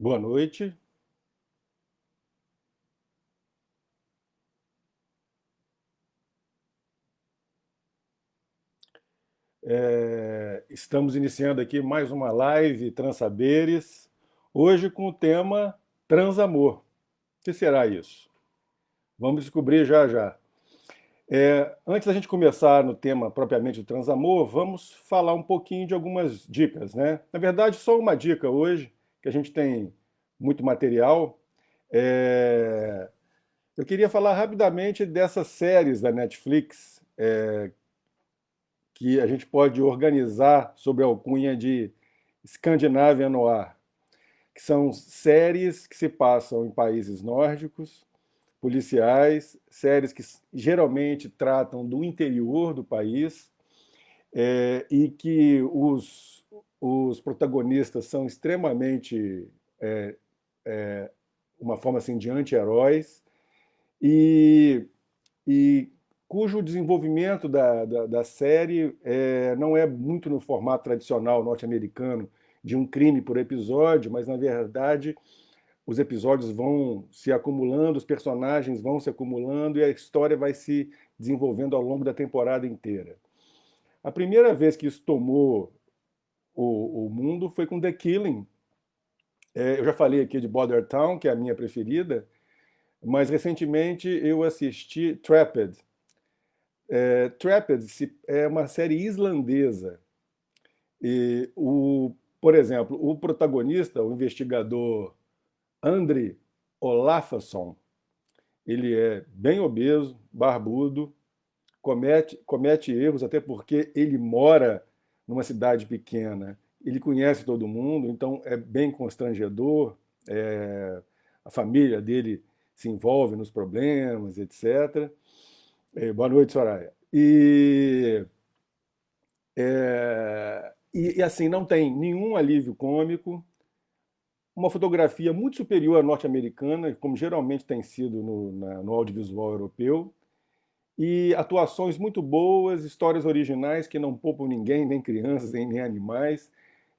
Boa noite. Estamos iniciando aqui mais uma live Transaberes, hoje com o tema Transamor. O que será isso? Vamos descobrir já já. Antes da gente começar no tema propriamente do Transamor, vamos falar um pouquinho de algumas dicas, né? Na verdade, só uma dica hoje, que a gente tem muito material. É, Eu queria falar rapidamente dessas séries da Netflix, que a gente pode organizar sob a alcunha de Scandinavian Noir, que são séries que se passam em países nórdicos, policiais, séries que geralmente tratam do interior do país, e que os protagonistas são extremamente uma forma assim de anti-heróis e, e cujo desenvolvimento da série não é muito no formato tradicional norte-americano de um crime por episódio, mas na verdade os episódios vão se acumulando, os personagens vão se acumulando e a história vai se desenvolvendo ao longo da temporada inteira. A primeira vez que isso tomou o mundo foi com The Killing. Eu já falei aqui de Border Town, que é a minha preferida, mas recentemente eu assisti Trapped. Trapped é uma série islandesa. Por exemplo, o protagonista, o investigador Andri Olafason, ele é bem obeso, barbudo, comete erros, até porque ele mora numa cidade pequena, ele conhece todo mundo, então é bem constrangedor, a família dele se envolve nos problemas, etc. Boa noite, Soraya. E assim, não tem nenhum alívio cômico, uma fotografia muito superior à norte-americana, como geralmente tem sido no audiovisual europeu, e atuações muito boas, histórias originais que não poupam ninguém, nem crianças, nem animais.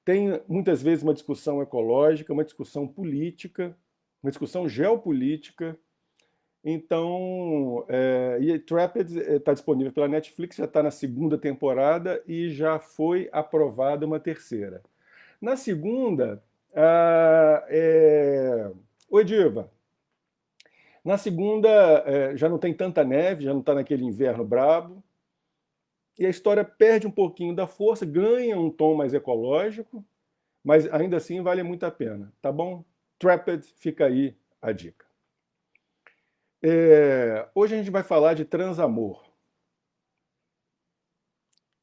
Tem muitas vezes uma discussão ecológica, uma discussão política, uma discussão geopolítica. Então, e Trapped está disponível pela Netflix, já está na segunda temporada e já foi aprovada uma terceira. Na segunda, Oi, Diva. Na segunda, já não tem tanta neve, já não está naquele inverno brabo, e a história perde um pouquinho da força, ganha um tom mais ecológico, mas ainda assim vale muito a pena, tá bom? Trapped, fica aí a dica. Hoje a gente vai falar de transamor.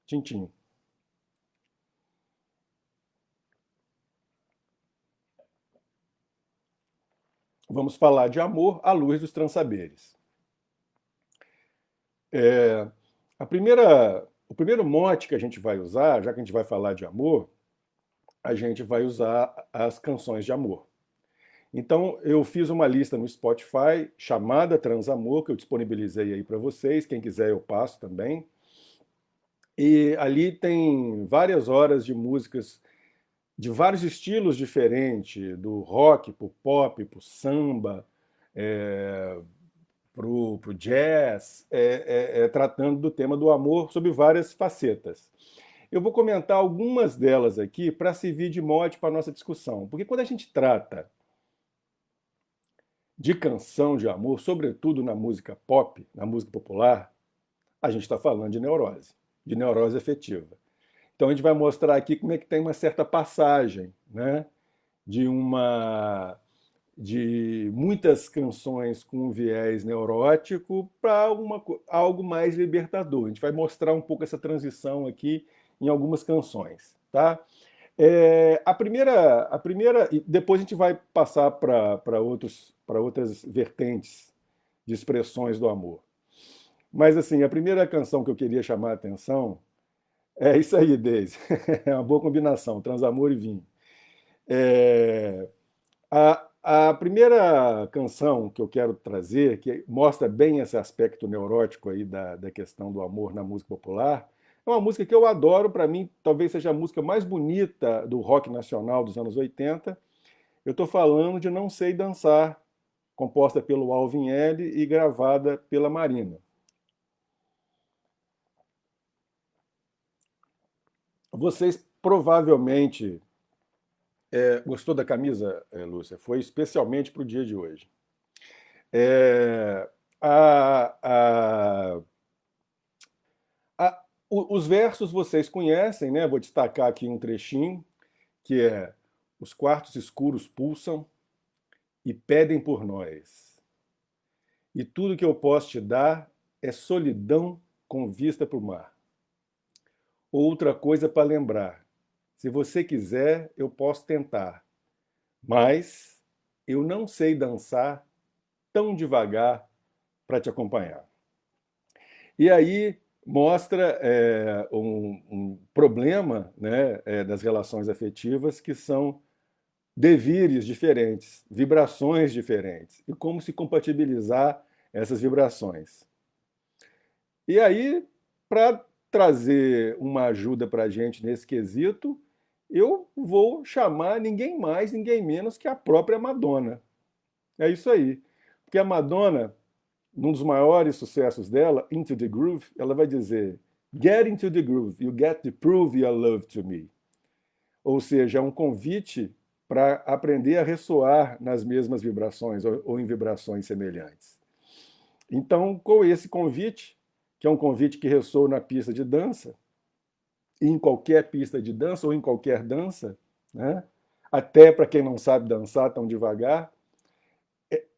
Tintim. Vamos falar de amor à luz dos transaberes. O primeiro mote que a gente vai usar, já que a gente vai falar de amor, a gente vai usar as canções de amor. Então, eu fiz uma lista no Spotify chamada Transamor, que eu disponibilizei aí para vocês. Quem quiser, eu passo também. E ali tem várias horas de músicas de vários estilos diferentes, do rock para o pop, para o samba, para o jazz, tratando do tema do amor sob várias facetas. Eu vou comentar algumas delas aqui para servir de mote para a nossa discussão, porque quando a gente trata de canção de amor, sobretudo na música pop, na música popular, a gente está falando de neurose afetiva. Então a gente vai mostrar aqui como é que tem uma certa passagem, né, de uma de muitas canções com viés neurótico para algo mais libertador. A gente vai mostrar um pouco essa transição aqui em algumas canções, tá? E depois a gente vai passar para outras vertentes de expressões do amor. Mas assim, a primeira canção que eu queria chamar a atenção é isso aí, Deise. É uma boa combinação, transamor e vinho. É, a primeira canção que eu quero trazer, que mostra bem esse aspecto neurótico aí da questão do amor na música popular, é uma música que eu adoro, para mim talvez seja a música mais bonita do rock nacional dos anos 80. Eu estou falando de Não Sei Dançar, composta pelo Alvin L e gravada pela Marina. Vocês provavelmente gostou da camisa, Lúcia? Foi especialmente para o dia de hoje. É, a, a, os versos vocês conhecem, né? Vou destacar aqui um trechinho, que é: os quartos escuros pulsam e pedem por nós. E tudo que eu posso te dar é solidão com vista para o mar. Outra coisa para lembrar: se você quiser, eu posso tentar, mas eu não sei dançar tão devagar para te acompanhar. E aí mostra um problema, né, das relações afetivas, que são devires diferentes, vibrações diferentes, e como se compatibilizar essas vibrações. E aí, para trazer uma ajuda para a gente nesse quesito, eu vou chamar ninguém mais, ninguém menos que a própria Madonna. É isso aí. Porque a Madonna, num dos maiores sucessos dela, Into the Groove, ela vai dizer: Get into the groove, you get to prove your love to me. Ou seja, é um convite para aprender a ressoar nas mesmas vibrações ou em vibrações semelhantes. Então, com esse convite, que é um convite que ressoa na pista de dança, e em qualquer pista de dança ou em qualquer dança, né? Até para quem não sabe dançar tão devagar,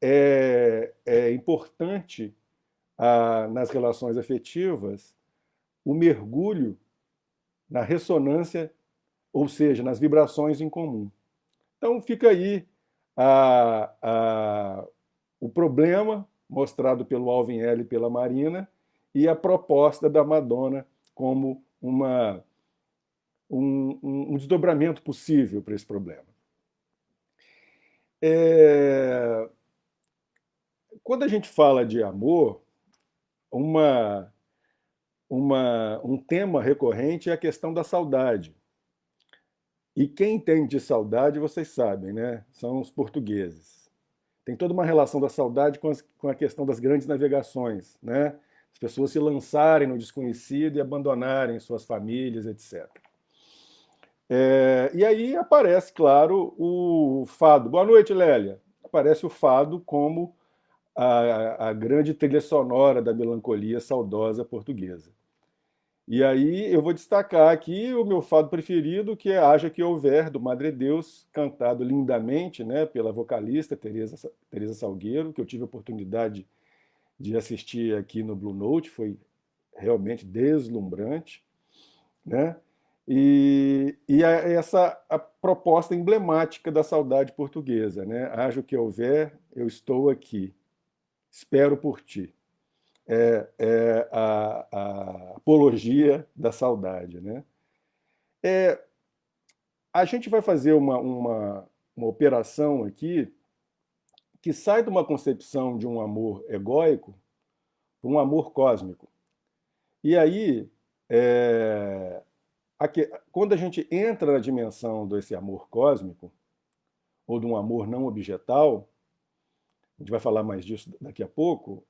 é importante nas relações afetivas o mergulho na ressonância, ou seja, nas vibrações em comum. Então fica aí a, a, o problema mostrado pelo Alvin L e pela Marina e a proposta da Madonna como um desdobramento possível para esse problema. Quando a gente fala de amor, um tema recorrente é a questão da saudade. E quem entende de saudade, vocês sabem, né? São os portugueses. Tem toda uma relação da saudade com a questão das grandes navegações, né? As pessoas se lançarem no desconhecido e abandonarem suas famílias, etc. E aí aparece, claro, o fado. Boa noite, Lélia. Aparece o fado como a grande trilha sonora da melancolia saudosa portuguesa. E aí eu vou destacar aqui o meu fado preferido, que é Haja Que Houver, do Madre Deus, cantado lindamente, né, pela vocalista Teresa Salgueiro, que eu tive a oportunidade de assistir aqui no Blue Note, foi realmente deslumbrante, né? Essa a proposta emblemática da saudade portuguesa, né? Haja o que houver, eu estou aqui, espero por ti. É a apologia da saudade, né? A gente vai fazer uma operação aqui que sai de uma concepção de um amor egóico para um amor cósmico. E aí, quando a gente entra na dimensão desse amor cósmico, ou de um amor não objetal, a gente vai falar mais disso daqui a pouco,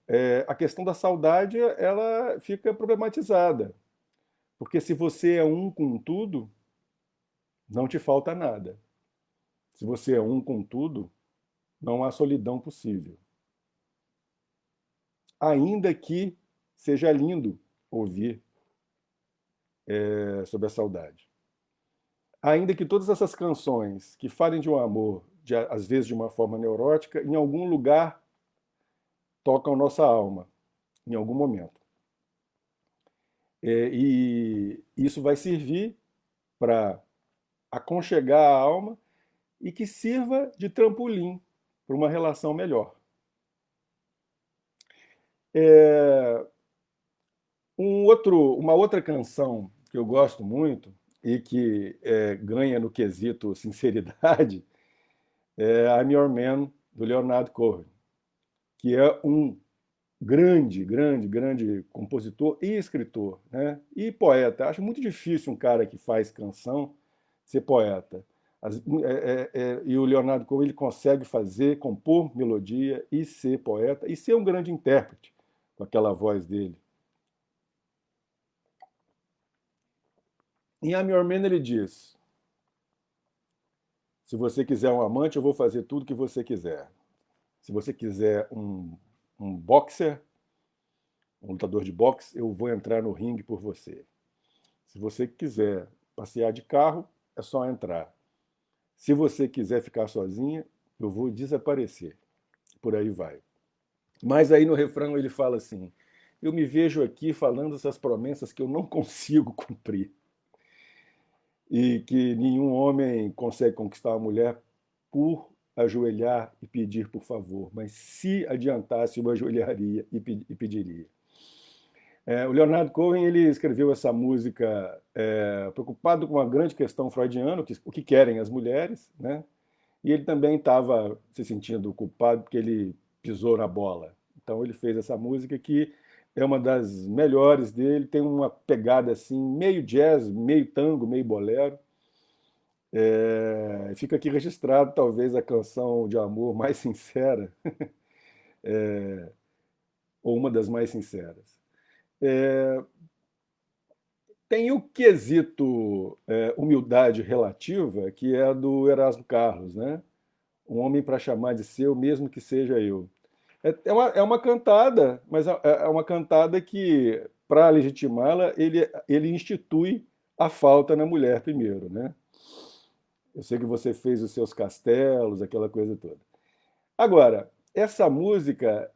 a questão da saudade ela fica problematizada. Porque se você é um com tudo, não te falta nada. Se você é um com tudo, não há solidão possível. Ainda que seja lindo ouvir sobre a saudade. Ainda que todas essas canções que falem de um amor, às vezes de uma forma neurótica, em algum lugar tocam nossa alma, em algum momento. E isso vai servir para aconchegar a alma e que sirva de trampolim para uma relação melhor. Uma outra canção que eu gosto muito e que ganha no quesito sinceridade é I'm Your Man, do Leonard Cohen, que é um grande compositor e escritor, né? E poeta. Acho muito difícil um cara que faz canção ser poeta. E o Leonardo Cohen ele consegue fazer, compor melodia e ser poeta e ser um grande intérprete com aquela voz dele. Em I'm Your Man ele diz: se você quiser um amante, eu vou fazer tudo o que você quiser. Se você quiser um boxer, um lutador de boxe, eu vou entrar no ringue por você. Se você quiser passear de carro, é só entrar. Se você quiser ficar sozinha, eu vou desaparecer. Por aí vai. Mas aí no refrão ele fala assim: eu me vejo aqui falando essas promessas que eu não consigo cumprir. E que nenhum homem consegue conquistar uma mulher por ajoelhar e pedir por favor, mas se adiantasse, eu ajoelharia e pediria. O Leonardo Cohen ele escreveu essa música preocupado com uma grande questão freudiana, o que querem as mulheres, né? E ele também estava se sentindo culpado porque ele pisou na bola. Então ele fez essa música que é uma das melhores dele, tem uma pegada assim, meio jazz, meio tango, meio bolero. Fica aqui registrado talvez a canção de amor mais sincera, ou uma das mais sinceras. Tem o quesito humildade relativa, que é do Erasmo Carlos, né? Um homem para chamar de seu, mesmo que seja eu. É uma cantada, mas é uma cantada que, para legitimá-la, ele institui a falta na mulher primeiro, né? Eu sei que você fez os seus castelos, aquela coisa toda. Agora, essa música,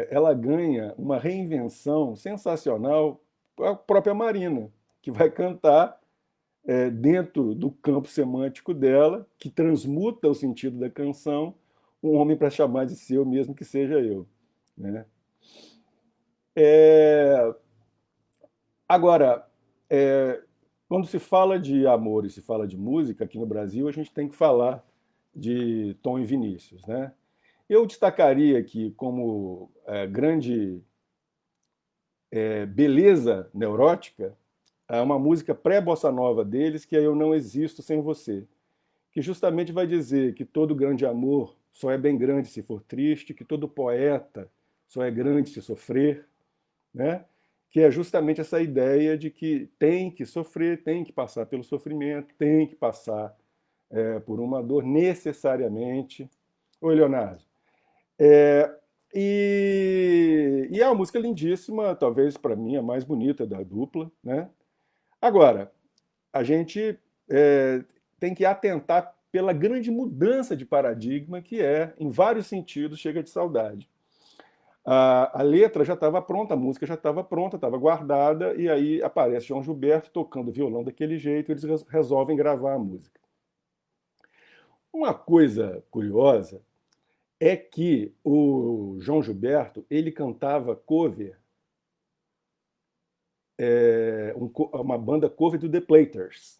ela ganha uma reinvenção sensacional com a própria Marina, que vai cantar dentro do campo semântico dela, que transmuta o sentido da canção, um homem para chamar de seu, mesmo que seja eu. Né? É, Agora, quando se fala de amor e se fala de música aqui no Brasil, a gente tem que falar de Tom e Vinícius. Né? Eu destacaria aqui como grande beleza neurótica uma música pré-bossa nova deles, que é Eu Não Existo Sem Você, que justamente vai dizer que todo grande amor só é bem grande se for triste, que todo poeta só é grande se sofrer, né? Que é justamente essa ideia de que tem que sofrer, tem que passar pelo sofrimento, tem que passar por uma dor necessariamente. Oi, Leonardo. É, e é uma música lindíssima, talvez para mim a mais bonita da dupla, né? Agora, a gente tem que atentar pela grande mudança de paradigma que em vários sentidos, Chega de Saudade. A letra já estava pronta, a música já estava pronta, estava guardada, e aí aparece João Gilberto tocando violão daquele jeito, e eles resolvem gravar a música. Uma coisa curiosa é que o João Gilberto ele cantava cover, uma banda cover do The Platters.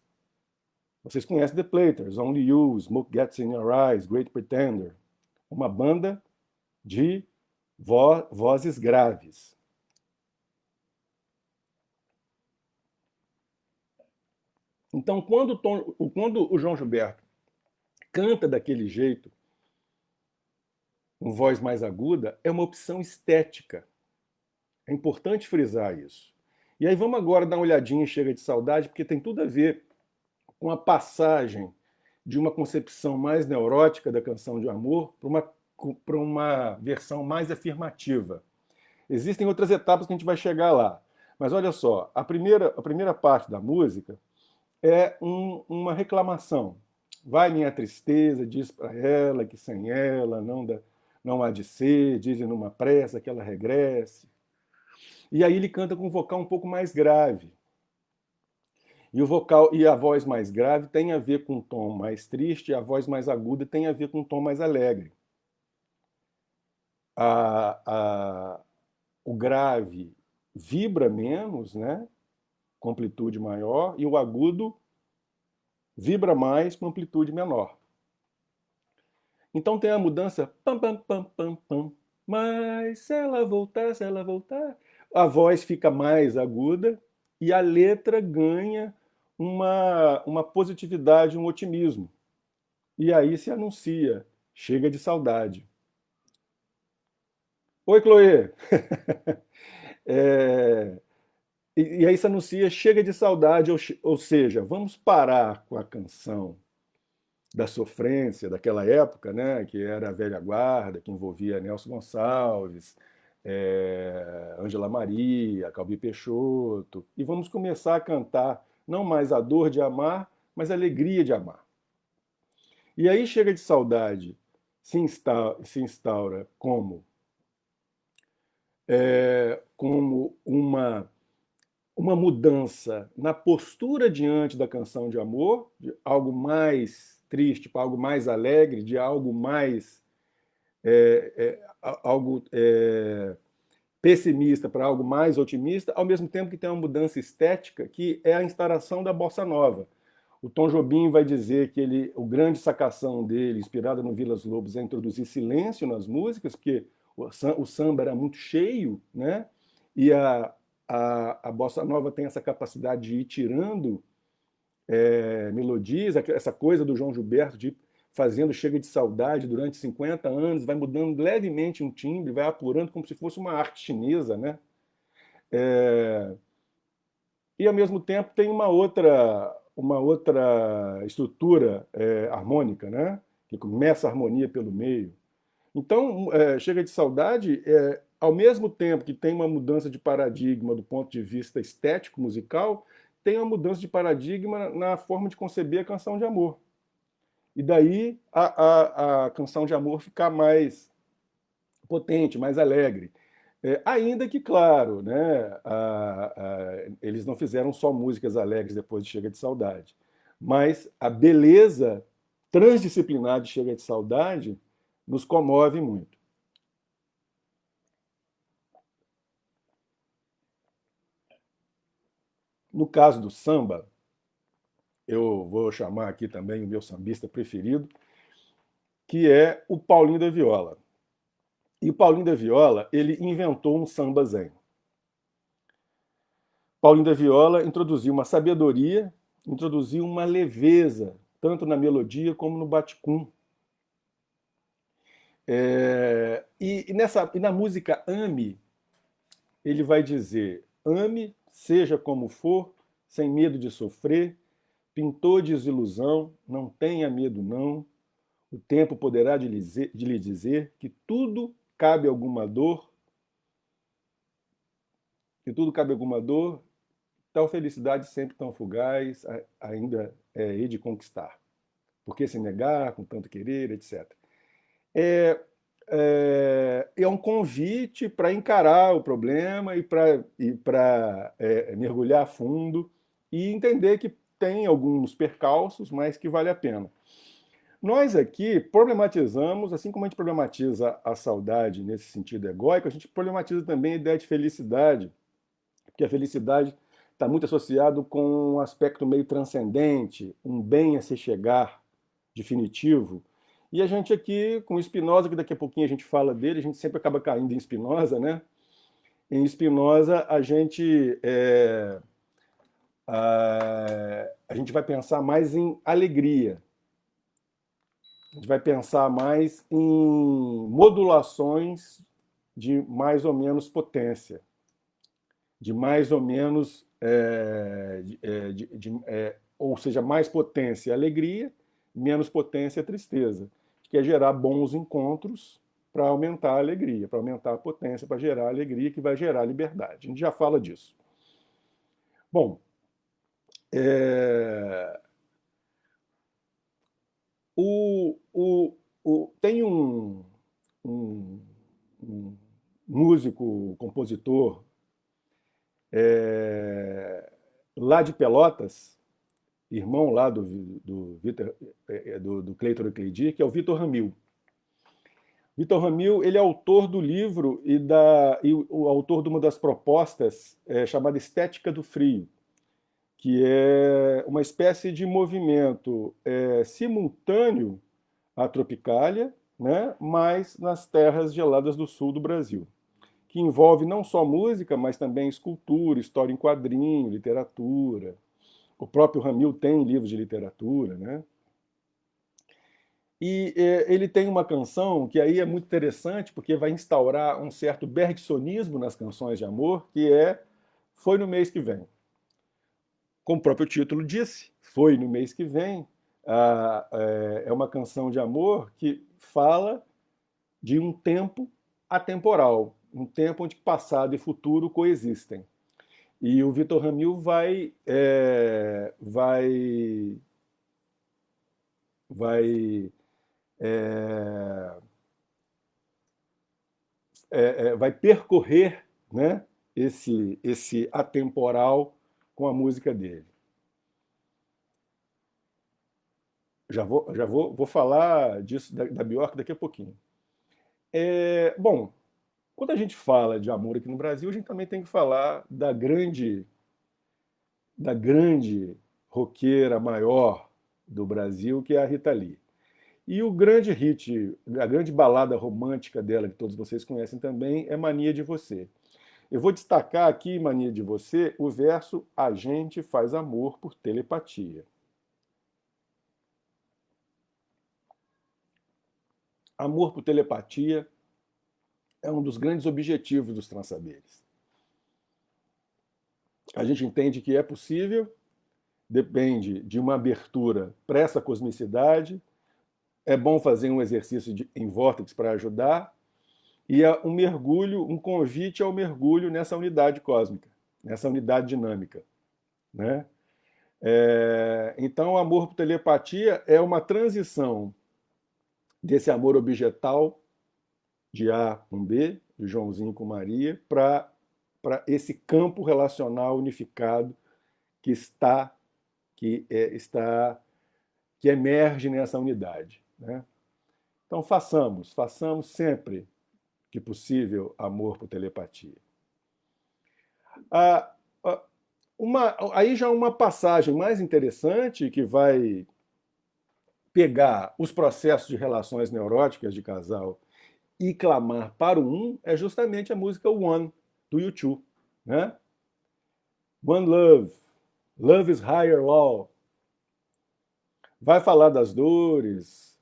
Vocês conhecem The Platters, Only You, Smoke Gets in Your Eyes, Great Pretender. Uma banda de vozes graves. Então, quando o João Gilberto canta daquele jeito, com voz mais aguda, é uma opção estética. É importante frisar isso. E aí vamos agora dar uma olhadinha em Chega de Saudade, porque tem tudo a ver com a passagem de uma concepção mais neurótica da canção de amor para uma versão mais afirmativa. Existem outras etapas que a gente vai chegar lá. Mas olha só, a primeira parte da música é uma reclamação. Vai minha tristeza, diz para ela que sem ela não há de ser, dizem numa pressa que ela regresse. E aí ele canta com um vocal um pouco mais grave. E o vocal e a voz mais grave tem a ver com um tom mais triste, e a voz mais aguda tem a ver com um tom mais alegre. O grave vibra menos, né, com amplitude maior, e o agudo vibra mais com amplitude menor. Então tem a mudança pam pam pam pam pam, mas se ela voltar, a voz fica mais aguda e a letra ganha uma positividade, um otimismo. e aí se anuncia, chega de saudade. Oi, Chloe! É, e aí se anuncia, chega de saudade, ou seja, vamos parar com a canção da sofrência daquela época, né, que era a velha guarda, que envolvia Nelson Gonçalves, Ângela Maria, Calbi Peixoto, e vamos começar a cantar não mais a dor de amar, mas a alegria de amar. E aí chega de saudade, se instaura como uma mudança na postura diante da canção de amor, de algo mais triste para algo mais alegre, de algo mais algo pessimista para algo mais otimista, ao mesmo tempo que tem uma mudança estética que é a instauração da bossa nova. O Tom Jobim vai dizer que o grande sacação dele, inspirada no Vilas Lobos, é introduzir silêncio nas músicas, porque o samba era muito cheio, né? E a bossa nova tem essa capacidade de ir tirando melodias, essa coisa do João Gilberto de fazendo Chega de Saudade durante 50 anos, vai mudando levemente um timbre, vai apurando como se fosse uma arte chinesa, né? É, e ao mesmo tempo tem uma outra estrutura harmônica, né? Que começa a harmonia pelo meio. Então, Chega de Saudade, ao mesmo tempo que tem uma mudança de paradigma do ponto de vista estético, musical, tem uma mudança de paradigma na forma de conceber a canção de amor. E daí a canção de amor ficar mais potente, mais alegre. Ainda que, claro, né, eles não fizeram só músicas alegres depois de Chega de Saudade, mas a beleza transdisciplinar de Chega de Saudade nos comove muito. No caso do samba, eu vou chamar aqui também o meu sambista preferido, que é o Paulinho da Viola. E o Paulinho da Viola, ele inventou um samba zen. Paulinho da Viola introduziu uma sabedoria, introduziu uma leveza, tanto na melodia como no baticum. E na música Ame, ele vai dizer: ame, seja como for, sem medo de sofrer, pintor de desilusão, não tenha medo não, o tempo poderá de lhe dizer que tudo cabe alguma dor, que tudo cabe alguma dor, tal felicidade sempre tão fugaz, ainda é de conquistar. Por que se negar, com tanto querer, etc. É um convite para encarar o problema e para mergulhar a fundo e entender que tem alguns percalços, mas que vale a pena. Nós aqui problematizamos, assim como a gente problematiza a saudade nesse sentido egóico, a gente problematiza também a ideia de felicidade, porque a felicidade está muito associado com um aspecto meio transcendente, um bem a se chegar, definitivo. E a gente aqui, com Spinoza, que daqui a pouquinho a gente fala dele, a gente sempre acaba caindo em Spinoza, né? Em Spinoza, a gente vai pensar mais em alegria, a gente vai pensar mais em modulações de mais ou menos potência, de mais ou menos, ou seja, mais potência alegria, menos potência tristeza, que é gerar bons encontros para aumentar a alegria, para aumentar a potência, para gerar alegria, que vai gerar liberdade. A gente já fala disso. Bom, tem um, um músico, compositor lá de Pelotas, irmão lá do Cleiton Euclidi, que é o Vitor Ramil. Vitor Ramil, ele é autor do livro e o autor de uma das propostas chamada Estética do Frio, que é uma espécie de movimento simultâneo à Tropicália, né, mas nas terras geladas do sul do Brasil, que envolve não só música, mas também escultura, história em quadrinho, literatura. O próprio Ramil tem livros de literatura, né? E ele tem uma canção que aí é muito interessante, porque vai instaurar um certo bergsonismo nas canções de amor, que é Foi no Mês que Vem. Como o próprio título disse, Foi no Mês que Vem, é uma canção de amor que fala de um tempo atemporal, um tempo onde passado e futuro coexistem. E o Vitor Ramil vai, é, vai percorrer, né, esse atemporal com a música dele. Vou falar disso da Bjork daqui a pouquinho. Bom, quando a gente fala de amor aqui no Brasil, a gente também tem que falar da grande roqueira maior do Brasil, que é a Rita Lee. E o grande hit, a grande balada romântica dela, que todos vocês conhecem também, é Mania de Você. Eu vou destacar aqui, em Mania de Você, o verso A gente faz amor por telepatia. Amor por telepatia é um dos grandes objetivos dos transaberes. A gente entende que é possível, depende de uma abertura para essa cosmicidade, é bom fazer um exercício em vórtice para ajudar, e é um mergulho, um convite ao mergulho nessa unidade cósmica, nessa unidade dinâmica, né? Então, o amor por telepatia é uma transição desse amor objetal de A com B, de Joãozinho com Maria, para esse campo relacional unificado que que emerge nessa unidade, né? Então façamos sempre que possível amor por telepatia. Ah, ah, aí já uma passagem mais interessante que vai pegar os processos de relações neuróticas de casal e clamar para o é justamente a música One, do U2, né? One Love, Love is Higher Law. Vai falar das dores,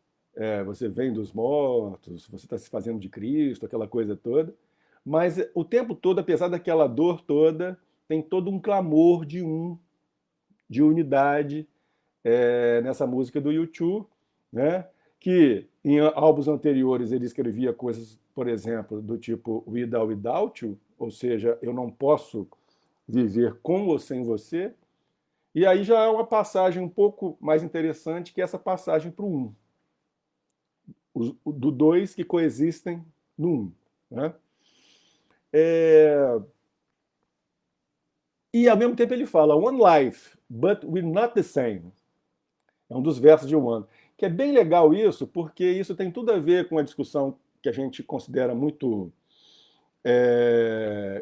você vem dos mortos, você está se fazendo de Cristo, aquela coisa toda, mas o tempo todo, apesar daquela dor toda, tem todo um clamor de unidade nessa música do U2, né? Que em álbuns anteriores ele escrevia coisas, por exemplo, do tipo Without You, ou seja, eu não posso viver com ou sem você. E aí já é uma passagem um pouco mais interessante, que é essa passagem para o do dois que coexistem no né? E ao mesmo tempo ele fala One life, but we're not the same. É um dos versos de One. Que é bem legal isso, porque isso tem tudo a ver com a discussão que a gente considera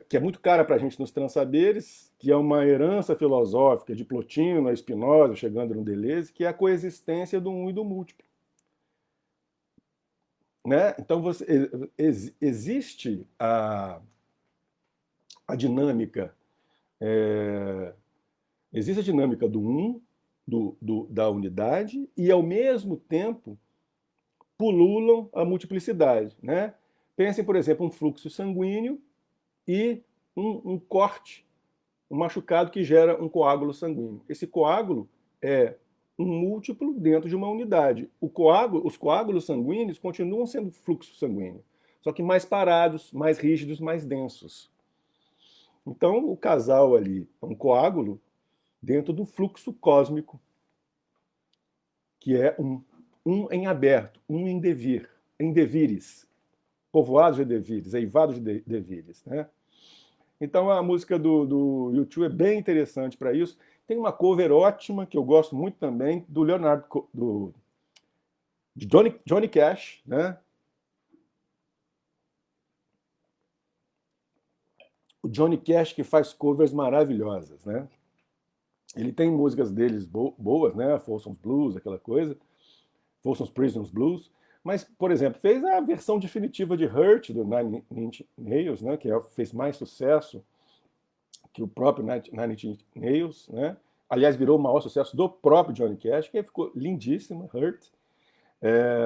que é muito cara para a gente nos Transaberes, que é uma herança filosófica de Plotino, a Spinoza, chegando no Deleuze, que é a coexistência do e do múltiplo. Né? Então existe a dinâmica, existe a dinâmica do da unidade, e ao mesmo tempo pululam a multiplicidade. Né? Pensem, por exemplo, um fluxo sanguíneo e um corte, um machucado que gera um coágulo sanguíneo. Esse coágulo é um múltiplo dentro de uma unidade. Os coágulos sanguíneos continuam sendo fluxo sanguíneo, só que mais parados, mais rígidos, mais densos. Então, o casal ali é um coágulo dentro do fluxo cósmico, que é um em aberto, um em devir, em devires, povoados de devires, eivados de devires, né? Então a música do U2 é bem interessante para isso. Tem uma cover ótima que eu gosto muito também do Leonardo, de Johnny Cash, né? O Johnny Cash que faz covers maravilhosas, né? Ele tem músicas deles boas, né? Folsom's Blues, aquela coisa, Folsom's Prisoners Blues. Mas, por exemplo, fez a versão definitiva de Hurt do Nine Inch Nails, né? Que fez mais sucesso que o próprio Nine Inch Nails, né? Aliás, virou o maior sucesso do próprio Johnny Cash, que ficou lindíssima, Hurt.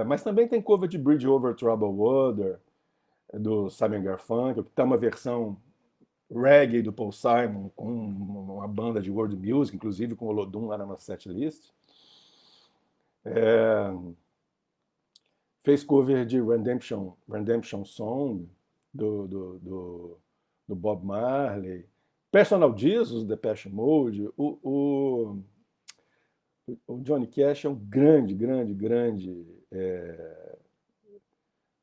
Mas também tem cover de Bridge Over Troubled Water, do Simon Garfunkel, que está uma versão reggae do Paul Simon, com uma banda de world music, inclusive com o Olodum lá na nossa setlist. Fez cover de Redemption Song, do Bob Marley. Personal Jesus, Depeche Mode. O Johnny Cash é um grande, grande, grande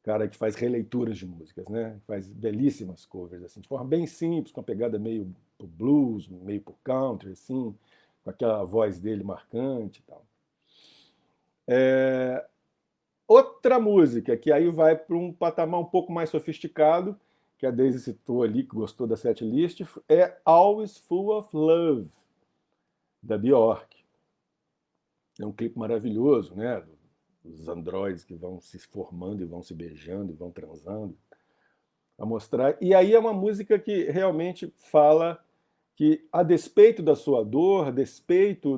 cara que faz releituras de músicas, né? Faz belíssimas covers, assim, de forma bem simples, com uma pegada meio pro blues, meio pro country, assim, com aquela voz dele marcante e tal. Outra música, que aí vai para um patamar um pouco mais sofisticado, que a Daisy citou ali, que gostou da setlist, é Always Full of Love, da Bjork. É um clipe maravilhoso, né? Os androides que vão se formando e vão se beijando e vão transando. A mostrar. E aí é uma música que realmente fala que, a despeito da sua dor, a despeito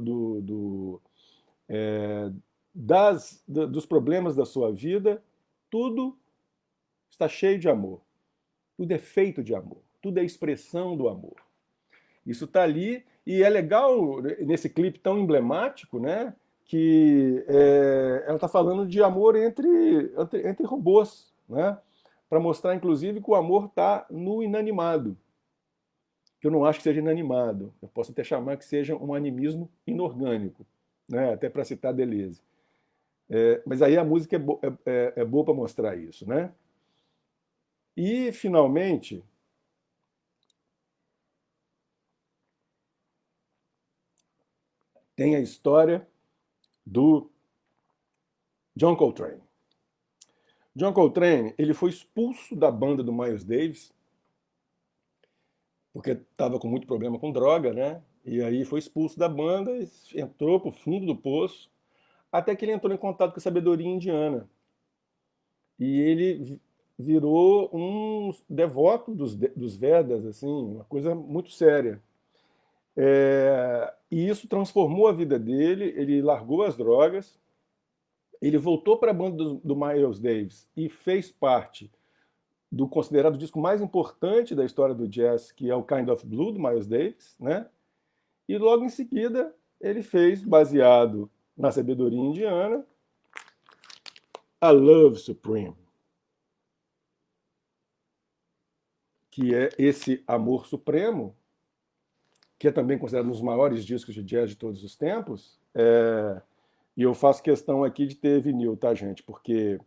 dos problemas da sua vida, tudo está cheio de amor. Tudo é feito de amor. Tudo é expressão do amor. Isso está ali e é legal nesse clipe tão emblemático, né? Que ela está falando de amor entre robôs, né? Para mostrar, inclusive, que o amor está no inanimado. Que eu não acho que seja inanimado. Eu posso até chamar que seja um animismo inorgânico, né? Até para citar Deleuze. Mas aí a música é boa para mostrar isso, né? E, finalmente, tem a história do John Coltrane. John Coltrane, ele foi expulso da banda do Miles Davis, porque estava com muito problema com droga, né? E aí foi expulso da banda, entrou para o fundo do poço, até que ele entrou em contato com a sabedoria indiana. E ele virou um devoto dos Vedas, assim, uma coisa muito séria. E isso transformou a vida dele, ele largou as drogas, ele voltou para a banda do Miles Davis e fez parte do considerado disco mais importante da história do jazz, que é o Kind of Blue, do Miles Davis, né? E logo em seguida ele fez, baseado na sabedoria indiana, a Love Supreme, que é esse amor supremo, que é também considerado um dos maiores discos de jazz de todos os tempos. E eu faço questão aqui de ter vinil, tá, gente? Porque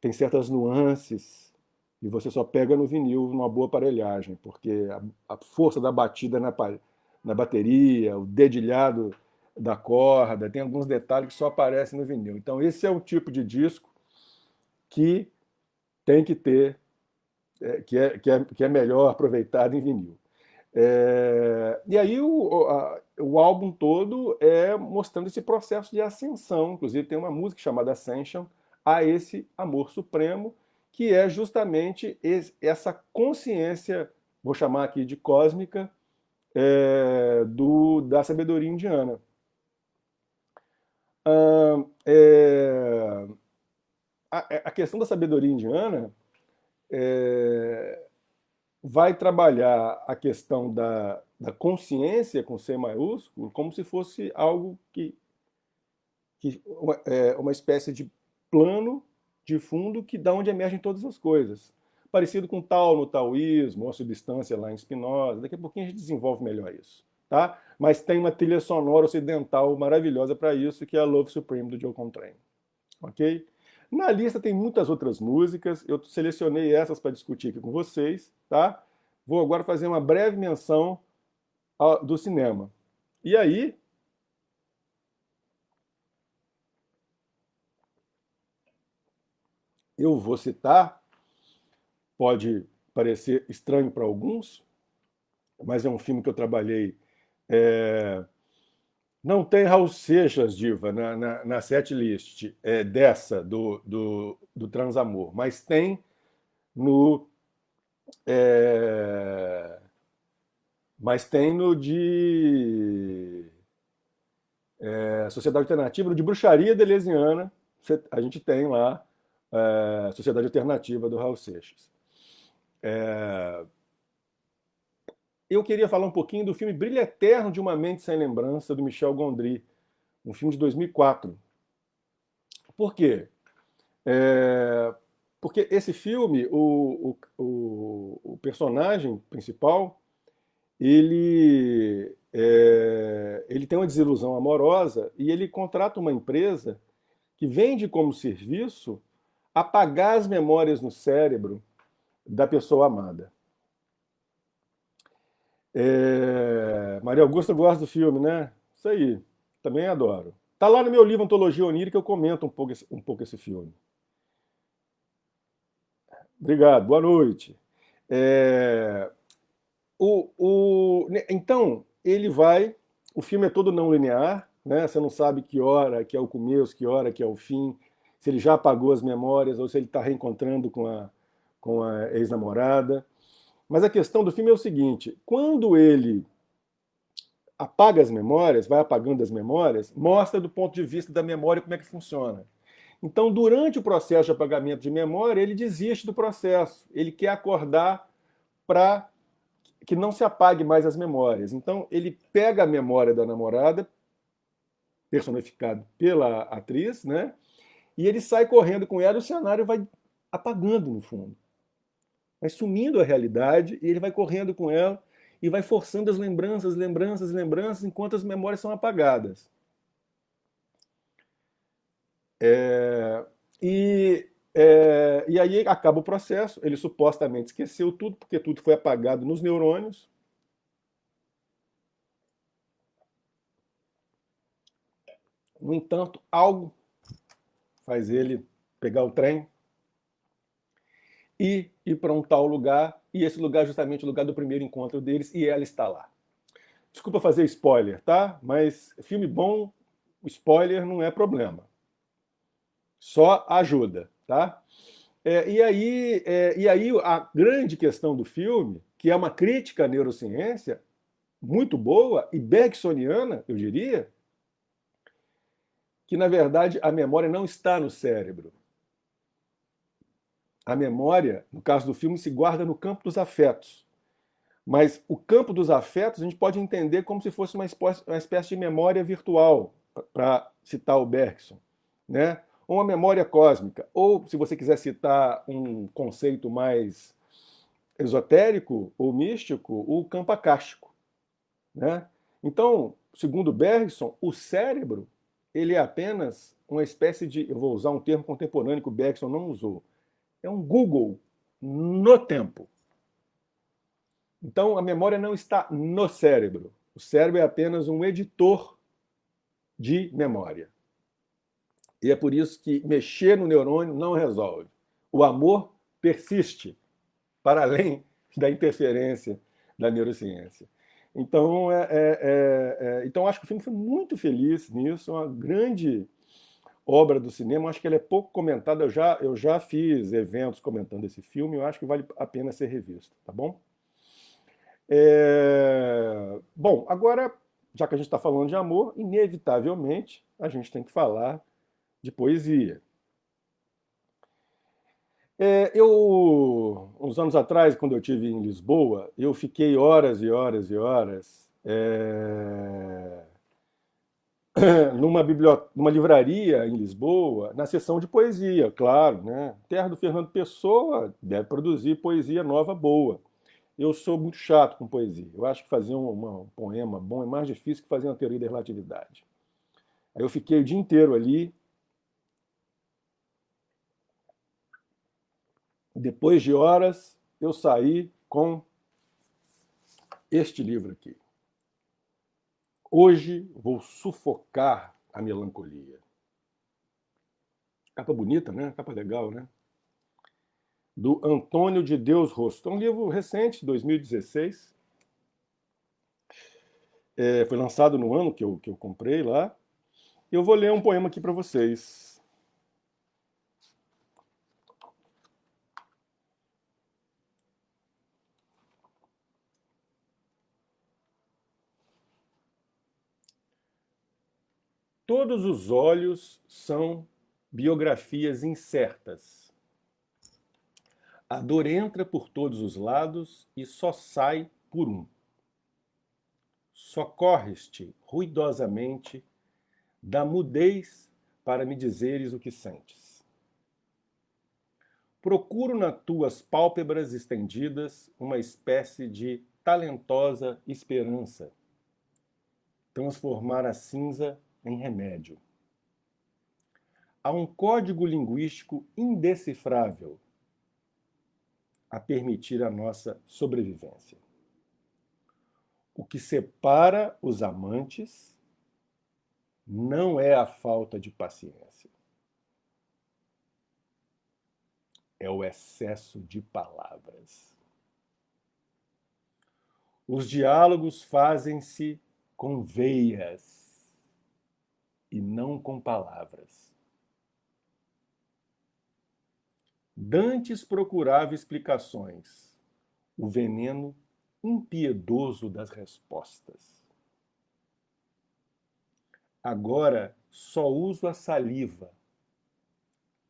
tem certas nuances e você só pega no vinil numa boa aparelhagem, porque a força da batida na bateria, o dedilhado da corda, tem alguns detalhes que só aparecem no vinil. Então esse é o tipo de disco que tem que ter, que é melhor aproveitado em vinil. E aí o álbum todo é mostrando esse processo de ascensão. Inclusive tem uma música chamada Ascension, a esse amor supremo, que é justamente essa consciência, vou chamar aqui de cósmica, da sabedoria indiana. A questão da sabedoria indiana vai trabalhar a questão da consciência com C maiúsculo como se fosse algo uma espécie de plano de fundo que da onde emergem todas as coisas. Parecido com Tao no taoísmo, uma substância lá em Spinoza. Daqui a pouquinho a gente desenvolve melhor isso. Tá? Mas tem uma trilha sonora ocidental maravilhosa para isso, que é a Love Supreme do Joe Coltrane. Ok? Na lista tem muitas outras músicas, eu selecionei essas para discutir aqui com vocês. Tá? Vou agora fazer uma breve menção do cinema. E aí, eu vou citar, pode parecer estranho para alguns, mas é um filme que eu trabalhei. Não tem Raul Seixas, Diva, na setlist dessa, do Transamor, mas tem no. é, mas tem no de Sociedade Alternativa, no de Bruxaria Deleuziana, a gente tem lá Sociedade Alternativa do Raul Seixas. Eu queria falar um pouquinho do filme Brilho Eterno de uma Mente Sem Lembrança, do Michel Gondry, um filme de 2004. Por quê? É, porque esse filme, o personagem principal, ele tem uma desilusão amorosa e ele contrata uma empresa que vende como serviço apagar as memórias no cérebro da pessoa amada. Maria Augusta gosta do filme, né? Isso aí, também adoro. Tá lá no meu livro Antologia Onírica, eu comento um pouco esse filme. Obrigado, boa noite. É, então, ele vai. O filme é todo não linear, né? Você não sabe que hora que é o começo, que hora que é o fim, se ele já apagou as memórias ou se ele está reencontrando com a ex-namorada. Mas a questão do filme é o seguinte: quando ele apaga as memórias, vai apagando as memórias, mostra do ponto de vista da memória como é que funciona. Então, durante o processo de apagamento de memória, ele desiste do processo. Ele quer acordar para que não se apague mais as memórias. Então, ele pega a memória da namorada, personificada pela atriz, né? E ele sai correndo com ela e o cenário vai apagando no fundo. Vai sumindo a realidade e ele vai correndo com ela e vai forçando as lembranças, lembranças, lembranças, enquanto as memórias são apagadas. E aí acaba o processo, ele supostamente esqueceu tudo, porque tudo foi apagado nos neurônios. No entanto, algo faz ele pegar o trem e ir para um tal lugar, e esse lugar é justamente o lugar do primeiro encontro deles, e ela está lá. Desculpa fazer spoiler, tá? Mas filme bom, spoiler não é problema. Só ajuda, tá? E aí a grande questão do filme, que é uma crítica à neurociência, muito boa e bergsoniana, eu diria, que na verdade a memória não está no cérebro. A memória, no caso do filme, se guarda no campo dos afetos. Mas o campo dos afetos a gente pode entender como se fosse uma espécie de memória virtual, para citar o Bergson, né? Ou uma memória cósmica. Ou, se você quiser citar um conceito mais esotérico ou místico, o campo acástico, né? Então, segundo Bergson, o cérebro ele é apenas uma espécie de, eu vou usar um termo contemporâneo que o Bergson não usou, é um Google no tempo. Então, a memória não está no cérebro. O cérebro é apenas um editor de memória. E é por isso que mexer no neurônio não resolve. O amor persiste para além da interferência da neurociência. Então, então acho que o filme foi muito feliz nisso, uma grande obra do cinema. Acho que ele é pouco comentado. Eu já fiz eventos comentando esse filme. Eu acho que vale a pena ser revisto, tá bom? Bom, agora, já que a gente está falando de amor, inevitavelmente a gente tem que falar de poesia. Uns anos atrás, quando eu estive em Lisboa, eu fiquei horas e horas e horas numa livraria em Lisboa, na seção de poesia, claro, né? Terra do Fernando Pessoa deve produzir poesia nova boa. Eu sou muito chato com poesia. Eu acho que fazer um poema bom é mais difícil que fazer uma teoria da relatividade. Aí eu fiquei o dia inteiro ali. Depois de horas, eu saí com este livro aqui. Hoje vou sufocar a melancolia. Capa bonita, né? Capa legal, né? Do Antônio de Deus Rosto. É um livro recente, 2016. Foi lançado no ano que eu comprei lá. Eu vou ler um poema aqui para vocês. Todos os olhos são biografias incertas. A dor entra por todos os lados e só sai por um. Socorres-te ruidosamente da mudez para me dizeres o que sentes. Procuro nas tuas pálpebras estendidas uma espécie de talentosa esperança, transformar a cinza em remédio. Há um código linguístico indecifrável a permitir a nossa sobrevivência. O que separa os amantes não é a falta de paciência, é o excesso de palavras. Os diálogos fazem-se com veias e não com palavras. Dantes procurava explicações, o veneno impiedoso das respostas. Agora só uso a saliva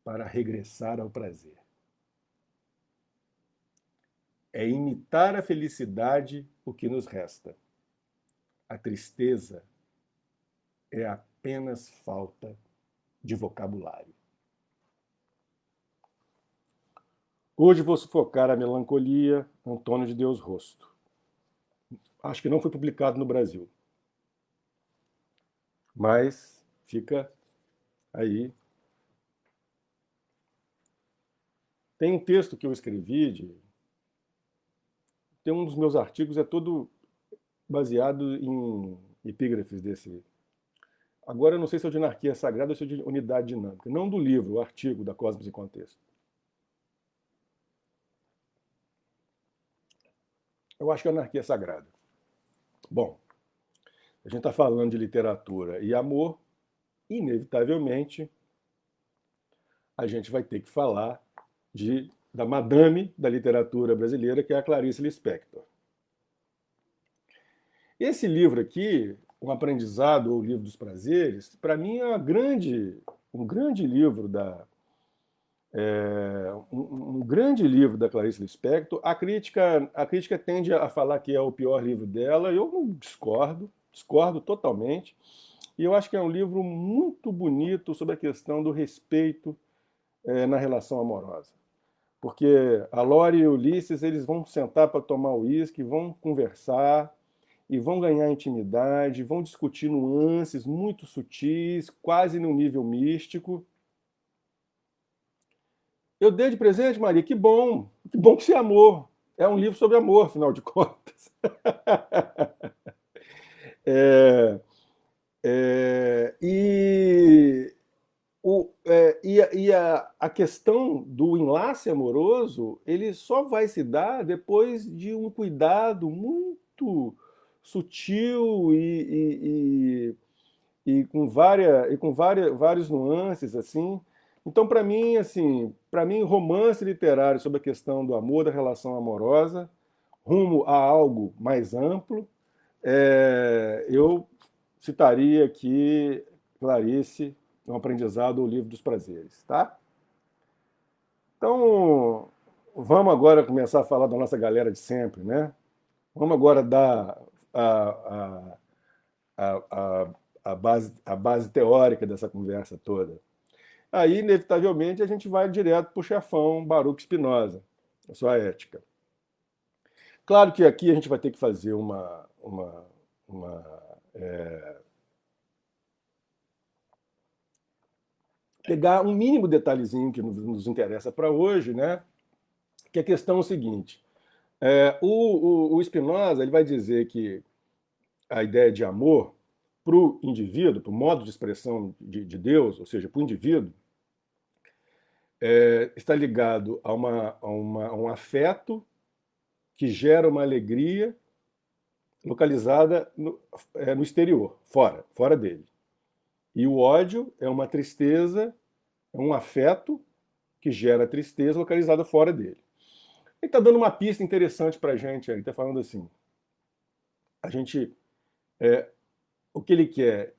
para regressar ao prazer. É imitar a felicidade o que nos resta. A tristeza é apenas falta de vocabulário. Hoje vou sufocar a melancolia, Antônio de Deus Rosto. Acho que não foi publicado no Brasil, mas fica aí. Tem um texto que eu escrevi, tem um dos meus artigos, é todo baseado em epígrafes desse. Agora eu não sei se é de anarquia sagrada ou se é de unidade dinâmica. Não do livro, o artigo da Cosmos em Contexto. Eu acho que é anarquia sagrada. Bom, a gente está falando de literatura e amor, inevitavelmente a gente vai ter que falar da madame da literatura brasileira, que é a Clarice Lispector. Esse livro aqui, Um Aprendizado ou O Livro dos Prazeres, para mim é um grande livro um grande livro da Clarice Lispector. A crítica tende a falar que é o pior livro dela. Eu não discordo totalmente. E eu acho que é um livro muito bonito sobre a questão do respeito na relação amorosa. Porque a Lore e o Ulisses, eles vão sentar para tomar uísque, vão conversar e vão ganhar intimidade, vão discutir nuances muito sutis, quase no nível místico. Eu dei de presente, Maria, que bom que você amou. É um livro sobre amor, afinal de contas. É, e a questão do enlace amoroso, ele só vai se dar depois de um cuidado muito sutil e com vários nuances, assim. Então, para mim, romance literário sobre a questão do amor, da relação amorosa, rumo a algo mais amplo, eu citaria aqui Clarice, Um Aprendizado ou Livro dos Prazeres, tá? Então, vamos agora começar a falar da nossa galera de sempre, né? Vamos agora dar a, a base teórica dessa conversa toda. Aí, inevitavelmente, a gente vai direto para o chefão Baruch Spinoza, a sua ética. Claro que aqui a gente vai ter que fazer pegar um mínimo detalhezinho que nos interessa para hoje, né? Que a questão é o seguinte: o Spinoza ele vai dizer que a ideia de amor para o indivíduo, para o modo de expressão de Deus, ou seja, para o indivíduo, está ligado a um afeto que gera uma alegria localizada no exterior, fora dele. E o ódio é uma tristeza, é um afeto que gera tristeza localizada fora dele. Ele está dando uma pista interessante para a gente. Ele está falando assim: o que ele quer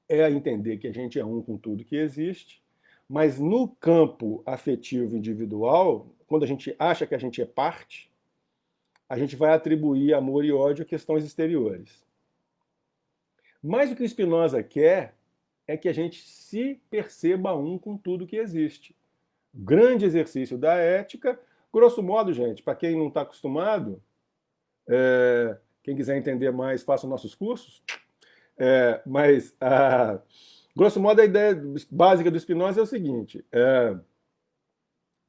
é entender que a gente é um com tudo que existe, Mas no campo afetivo individual, quando a gente acha que a gente é parte, a gente vai atribuir amor e ódio a questões exteriores. Mas o que o Spinoza quer é que a gente se perceba um com tudo que existe. Grande exercício da ética. Grosso modo, gente, para quem não está acostumado, quem quiser entender mais, faça nossos cursos. Grosso modo, a ideia básica do Spinoza é o seguinte: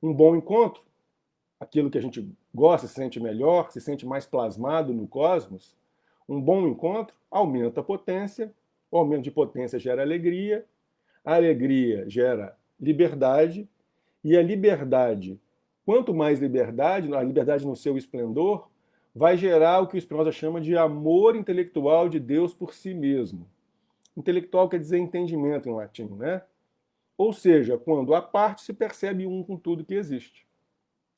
um bom encontro, aquilo que a gente gosta, se sente melhor, se sente mais plasmado no cosmos, um bom encontro aumenta a potência, o aumento de potência gera alegria, a alegria gera liberdade, e a liberdade, quanto mais liberdade, a liberdade no seu esplendor, vai gerar o que o Spinoza chama de amor intelectual de Deus por si mesmo. Intelectual quer dizer entendimento em latim, né? Ou seja, quando a parte se percebe um com tudo que existe,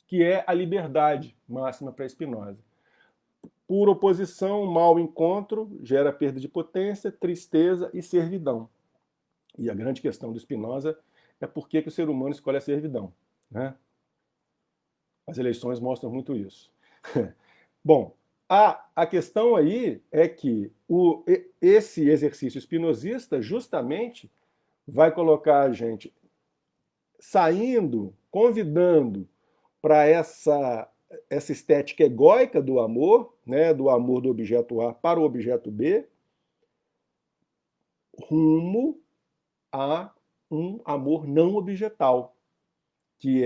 que é a liberdade máxima para Spinoza. Por oposição, mau encontro gera perda de potência, tristeza e servidão. E a grande questão do Spinoza é por que o ser humano escolhe a servidão, né? As eleições mostram muito isso. Bom, a questão aí é que esse exercício espinosista justamente vai colocar a gente saindo, convidando para essa estética egóica do amor, né, do amor do objeto A para o objeto B, rumo a um amor não objetal, que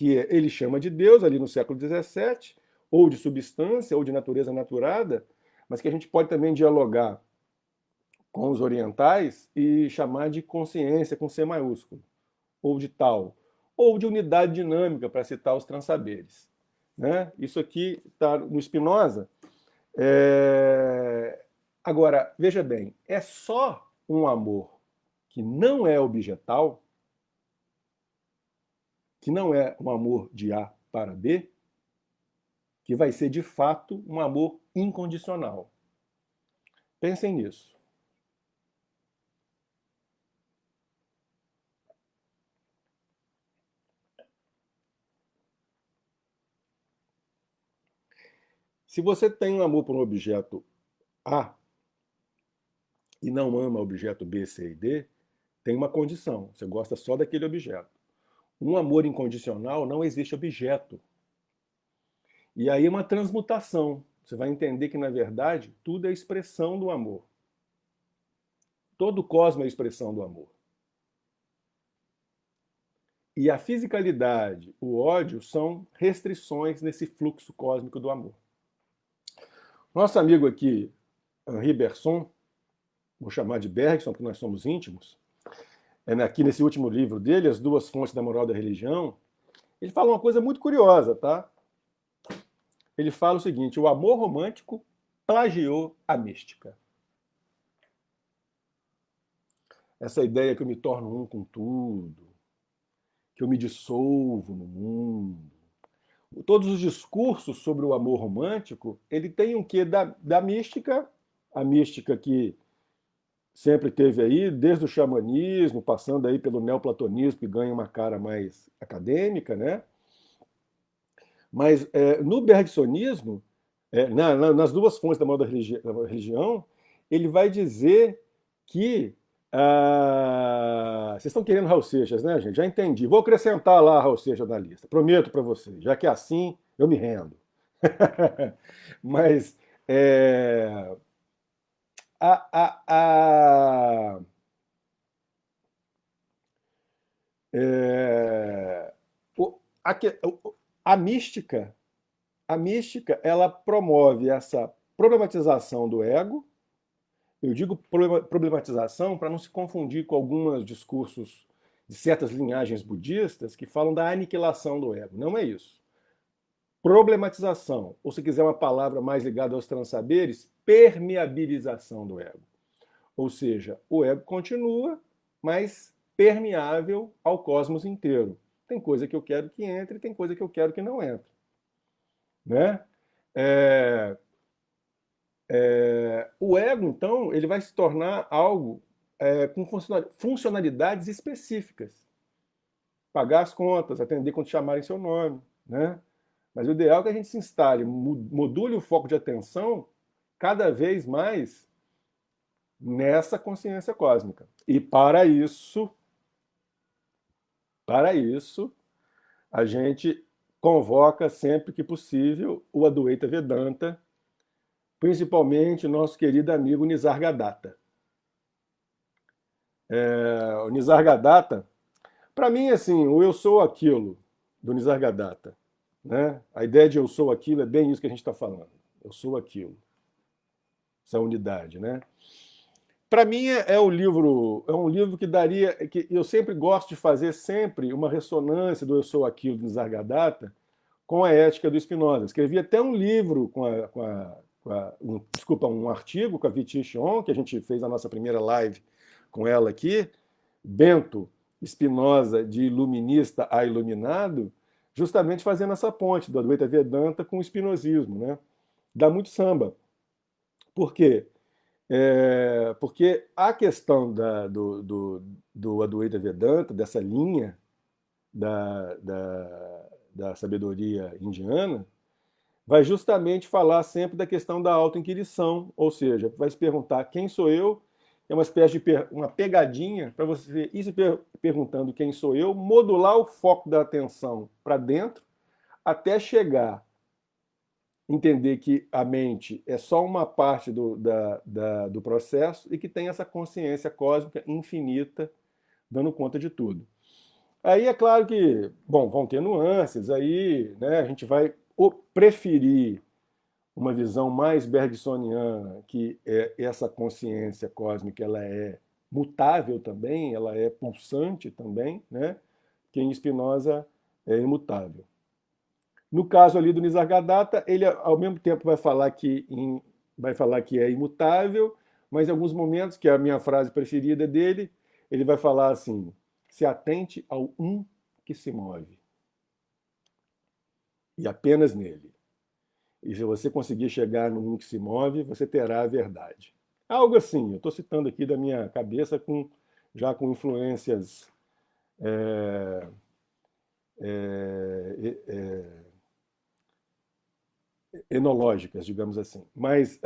ele chama de Deus ali no século XVII, ou de substância, ou de natureza naturada, mas que a gente pode também dialogar com os orientais e chamar de consciência com C maiúsculo, ou de tal, ou de unidade dinâmica, para citar os transsaberes. Né? Isso aqui está no Spinoza. Agora, veja bem, é só um amor que não é objetal, que não é um amor de A para B, que vai ser de fato um amor incondicional. Pensem nisso. Se você tem um amor por um objeto A e não ama objeto B, C e D, tem uma condição. Você gosta só daquele objeto. Um amor incondicional não existe objeto. E aí uma transmutação. Você vai entender que, na verdade, tudo é expressão do amor. Todo o cosmos é expressão do amor. E a fisicalidade, o ódio, são restrições nesse fluxo cósmico do amor. Nosso amigo aqui, Henri Bergson, vou chamar de Bergson, porque nós somos íntimos, aqui nesse último livro dele, As Duas Fontes da Moral da Religião, ele fala uma coisa muito curiosa, tá? Ele fala o seguinte: o amor romântico plagiou a mística. Essa ideia que eu me torno um com tudo, que eu me dissolvo no mundo. Todos os discursos sobre o amor romântico, ele tem um quê da mística, a mística que sempre teve aí, desde o xamanismo, passando aí pelo neoplatonismo, que ganha uma cara mais acadêmica, né? Mas no bergsonismo, nas duas fontes da moda da religião, ele vai dizer que vocês estão querendo Raul Seixas, né, gente? Já entendi. Vou acrescentar lá Raul Seixas na lista. Prometo para vocês. Já que é assim, eu me rendo. Mas a, a, a, é, a, a mística, ela promove essa problematização do ego. Eu digo problematização para não se confundir com alguns discursos de certas linhagens budistas que falam da aniquilação do ego. Não é isso. Problematização, ou se quiser uma palavra mais ligada aos transsaberes, permeabilização do ego. Ou seja, o ego continua, mas permeável ao cosmos inteiro. Tem coisa que eu quero que entre, tem coisa que eu quero que não entre. Né? O ego, então, ele vai se tornar algo com funcionalidades específicas. Pagar as contas, atender quando chamarem seu nome, né? Mas o ideal é que a gente se instale, module o foco de atenção cada vez mais nessa consciência cósmica. E para isso, a gente convoca sempre que possível o Adwaita Vedanta, principalmente nosso querido amigo Nisargadatta. O Nisargadatta, para mim, assim, o eu sou aquilo do Nisargadatta, né? A ideia de eu sou aquilo é bem isso que a gente está falando. Eu sou aquilo. Essa unidade, né? Para mim é um livro que daria, que eu sempre gosto de fazer sempre uma ressonância do eu sou aquilo do Nisargadatta com a ética do Spinoza. Escrevi até um livro um artigo com a Viti Chion, que a gente fez a nossa primeira live com ela aqui, Bento Spinoza de iluminista a iluminado, justamente fazendo essa ponte do Advaita Vedanta com o espinosismo, né? Dá muito samba. Por quê? Porque a questão do Advaita Vedanta, dessa linha da sabedoria indiana, vai justamente falar sempre da questão da autoinquirição, ou seja, vai se perguntar quem sou eu, é uma espécie de uma pegadinha para você ir se perguntando quem sou eu, modular o foco da atenção para dentro, até chegar entender que a mente é só uma parte do processo e que tem essa consciência cósmica infinita dando conta de tudo. Aí é claro que, bom, vão ter nuances, aí, né, a gente vai preferir uma visão mais bergsoniana, que essa consciência cósmica ela é mutável também, ela é pulsante também, né, que em Spinoza é imutável. No caso ali do Nisargadatta, ele ao mesmo tempo vai falar que é imutável, mas em alguns momentos, que é a minha frase preferida dele, ele vai falar assim: se atente ao um que se move. E apenas nele. E se você conseguir chegar no um que se move, você terá a verdade. Algo assim, eu estou citando aqui da minha cabeça já com influências enológicas, digamos assim. Mas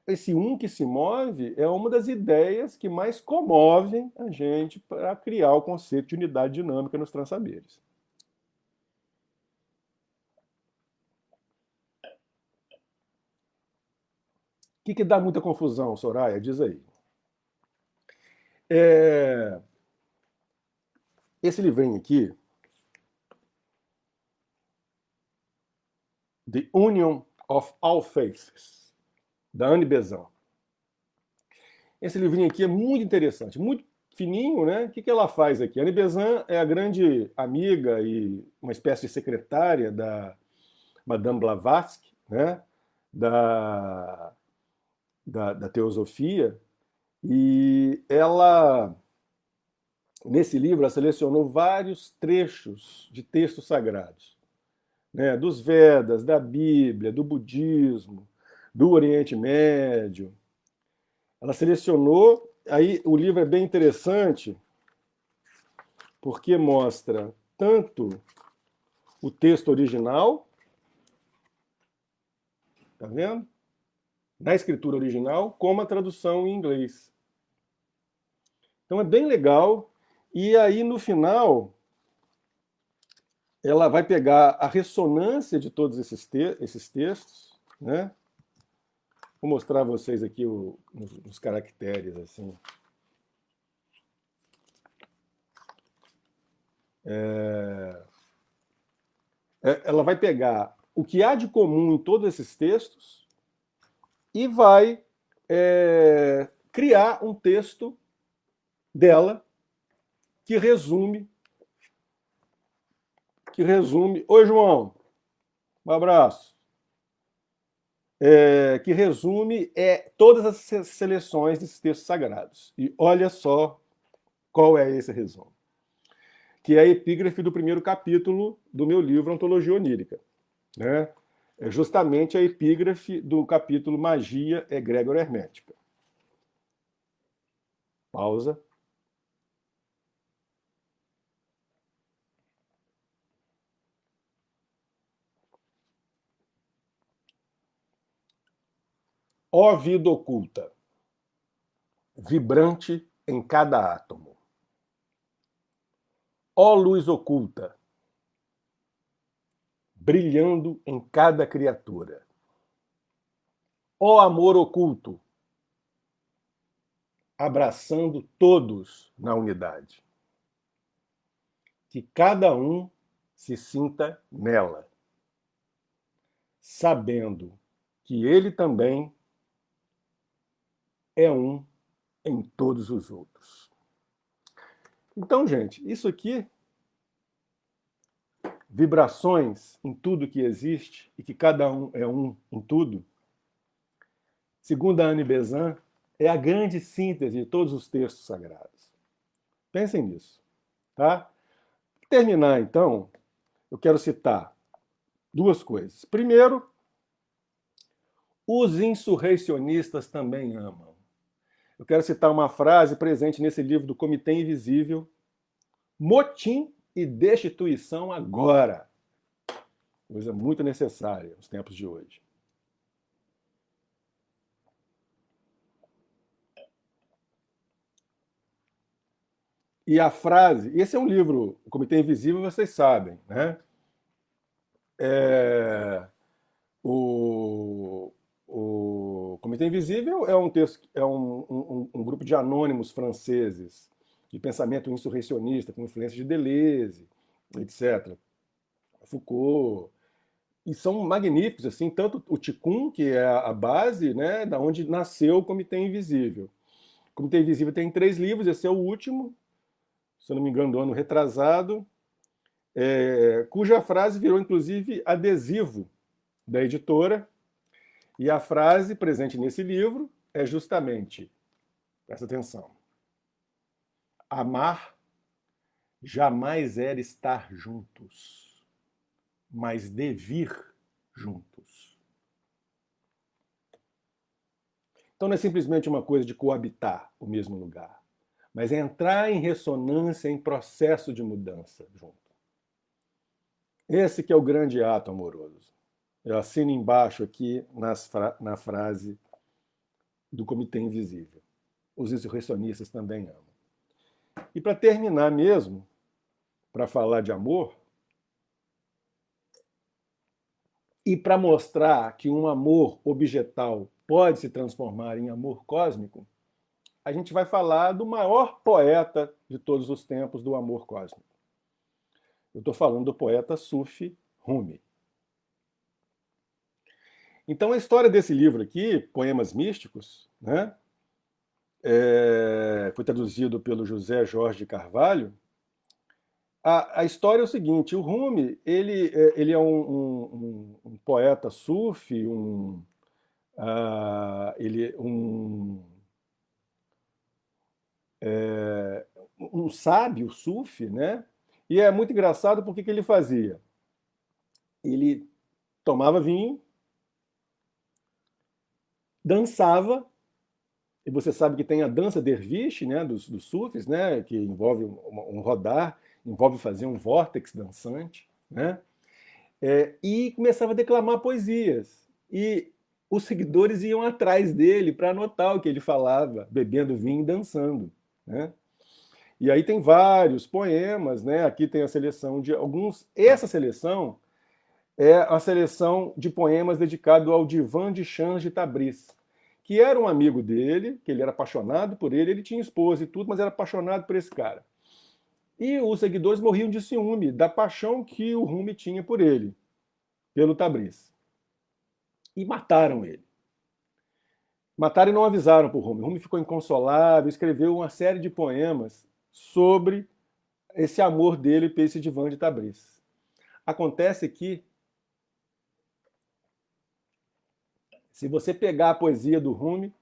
esse um que se move é uma das ideias que mais comovem a gente para criar o conceito de unidade dinâmica nos transsaberes. O que dá muita confusão, Soraya? Diz aí. Esse livrinho aqui, The Union of All Faiths, da Anne Besant. Esse livrinho aqui é muito interessante, muito fininho, né? O que ela faz aqui? A Anne Besant é a grande amiga e uma espécie de secretária da Madame Blavatsky, né? Da teosofia, e ela, nesse livro, ela selecionou vários trechos de textos sagrados, né? Dos Vedas, da Bíblia, do budismo, do Oriente Médio. Ela selecionou, aí o livro é bem interessante, porque mostra tanto o texto original, tá vendo? Na escritura original, como a tradução em inglês. Então é bem legal. E aí, no final, ela vai pegar a ressonância de todos esses textos, né? Vou mostrar a vocês aqui os caracteres, assim. Ela vai pegar o que há de comum em todos esses textos e vai criar um texto dela que resume. Oi, João. Um abraço. Que resume todas as seleções desses textos sagrados. E olha só qual é esse resumo. Que é a epígrafe do primeiro capítulo do meu livro Ontologia Onírica, né? É justamente a epígrafe do capítulo Magia Egrégora Hermética. Pausa. Ó vida oculta, vibrante em cada átomo. Ó luz oculta, brilhando em cada criatura. Ó amor oculto, abraçando todos na unidade. Que cada um se sinta nela, sabendo que ele também é um em todos os outros. Então, gente, isso aqui, vibrações em tudo que existe e que cada um é um em tudo, segundo a Anne Besant, é a grande síntese de todos os textos sagrados. Pensem nisso, tá? Para terminar, então, eu quero citar duas coisas. Primeiro, os insurreicionistas também amam. Eu quero citar uma frase presente nesse livro do Comitê Invisível: motim e destituição agora. Coisa muito necessária nos tempos de hoje. E a frase, esse é um livro, o Comitê Invisível, vocês sabem, né? O, o Comitê Invisível é um texto, é um grupo de anônimos franceses de pensamento insurrecionista, com influência de Deleuze, etc. Foucault, e são magníficos, assim, tanto o Tikkun, que é a base, né, da onde nasceu o Comitê Invisível. O Comitê Invisível tem 3 livros, esse é o último, se eu não me engano, do ano retrasado, cuja frase virou, inclusive, adesivo da editora, e a frase presente nesse livro é justamente, presta atenção, amar jamais era estar juntos, mas devir juntos. Então não é simplesmente uma coisa de coabitar o mesmo lugar, mas é entrar em ressonância, em processo de mudança junto. Esse que é o grande ato amoroso. Eu assino embaixo aqui na frase do Comitê Invisível. Os insurrecionistas também amam. E para terminar mesmo, para falar de amor, e para mostrar que um amor objetal pode se transformar em amor cósmico, a gente vai falar do maior poeta de todos os tempos do amor cósmico. Eu estou falando do poeta Sufi Rumi. Então a história desse livro aqui, Poemas Místicos, né, foi traduzido pelo José Jorge de Carvalho. A história é o seguinte: o Rumi ele é um poeta sufi, ele um sábio sufi, né? E é muito engraçado porque que ele fazia. Ele tomava vinho, dançava, e você sabe que tem a dança derviche, né, dos sufis, né, que envolve um rodar, envolve fazer um vórtex dançante, né? E começava a declamar poesias. E os seguidores iam atrás dele para anotar o que ele falava, bebendo vinho e dançando, né? E aí tem vários poemas, né? Aqui tem a seleção de alguns. Essa seleção é a seleção de poemas dedicado ao Divan de Chans de Tabriz, que era um amigo dele, que ele era apaixonado por ele tinha esposa e tudo, mas era apaixonado por esse cara. E os seguidores morriam de ciúme da paixão que o Rumi tinha por ele, pelo Tabriz. E mataram ele. Mataram e não avisaram para o Rumi. O Rumi ficou inconsolável, escreveu uma série de poemas sobre esse amor dele por esse Divan de Tabriz. Acontece que, se você pegar a poesia do Rumi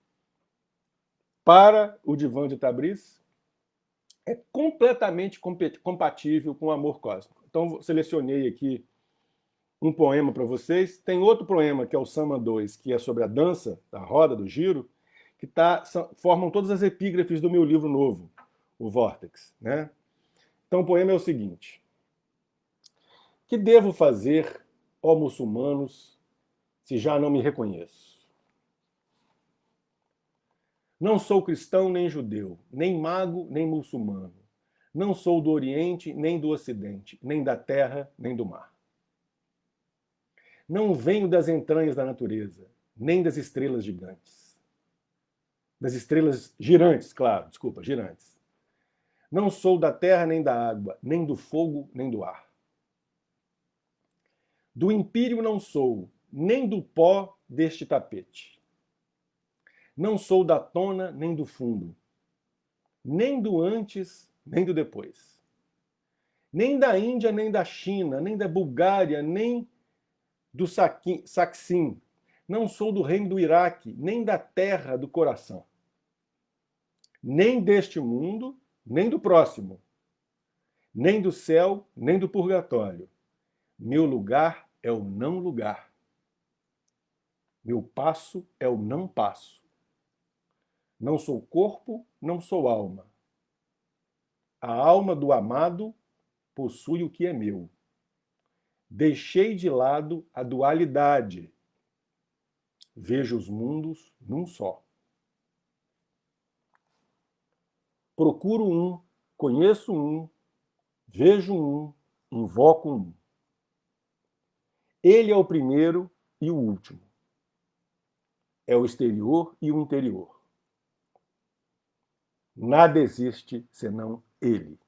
para o Divan de Tabriz, é completamente compatível com o amor cósmico. Então, selecionei aqui um poema para vocês. Tem outro poema, que é o Samba 2, que é sobre a dança, da roda, do giro, que formam todas as epígrafes do meu livro novo, o Vórtex, né? Então o poema é o seguinte: que devo fazer, ó muçulmanos, se já não me reconheço? Não sou cristão nem judeu, nem mago nem muçulmano. Não sou do Oriente nem do Ocidente, nem da terra nem do mar. Não venho das entranhas da natureza, nem das estrelas gigantes. Das estrelas girantes, claro, desculpa, girantes. Não sou da terra nem da água, nem do fogo nem do ar. Do império não sou, nem do pó deste tapete. Não sou da tona nem do fundo, nem do antes nem do depois. Nem da Índia, nem da China, nem da Bulgária, nem do Saksim. Não sou do reino do Iraque, nem da terra do coração. Nem deste mundo, nem do próximo. Nem do céu, nem do purgatório. Meu lugar é o não lugar. Meu passo é o não passo. Não sou corpo, não sou alma. A alma do amado possui o que é meu. Deixei de lado a dualidade. Vejo os mundos num só. Procuro um, conheço um, vejo um, invoco um. Ele é o primeiro e o último. É o exterior e o interior. Nada existe senão ele.